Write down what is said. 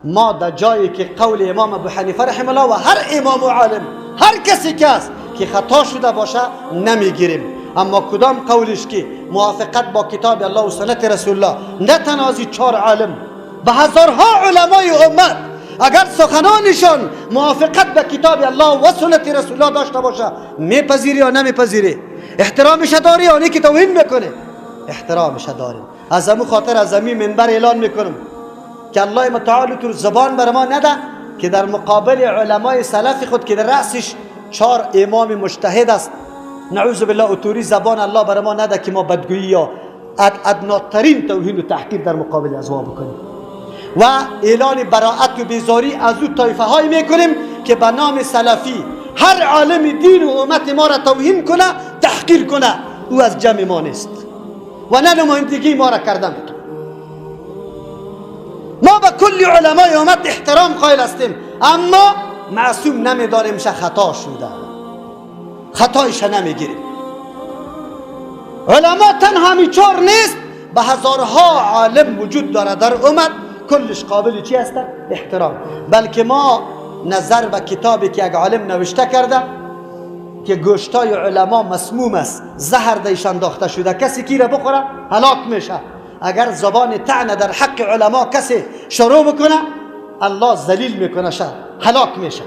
ما در جایی که قول امام ابو حنیفه رحمه الله و هر امام و عالم، هر کسی که است که خطا شده باشه نمیگیریم. اما کدام قولش که موافقت با کتاب الله و سنت رسول الله، نه تنها 4 عالم، به هزارها علمای امت اگر سخنانشان موافقت به کتاب الله و سنت رسول الله داشته باشه، میپذیری یا نمیپذیری؟ احترامش داری یا نه که توهین میکنه؟ احترامش داریم. از همون خاطر از همین منبر اعلان میکنم که الله متعال تو زبان بر ما نده که در مقابل علمای سلف خود که در رأسش 4 امام مجتهد است، نعوذ بالله اتوری زبان الله بر ما نده که ما بدگویی یا ادناترین توهین و تحقیر در مقابل از ما بکنیم و اعلان براءت و بیزاری از او طایفه های میکنیم که به نام سلفی هر عالم دین و امت ما را توهین کنه، تحقیر کنه، او از جمع ما نیست و نه نمایندگی ما را کردن. ما به کل علمای امت احترام قائل هستیم، اما معصوم نمیداریم شه خطا شده، خطایش نمیگیریم. علما تنها همی 4 نیست، به هزارها عالم وجود داره در امت، کلش قابل چی هست؟ احترام. بلکه ما نظر به کتابی که یک عالم نوشته کرده که گوشتای علما مسموم است، زهر دیشان انداخته شده، کسی کی را بخوره هلاک میشه. اگر زبان طعن در حق علما کسی شروع بکنه، الله ذلیل میکنه، هلاک میشه.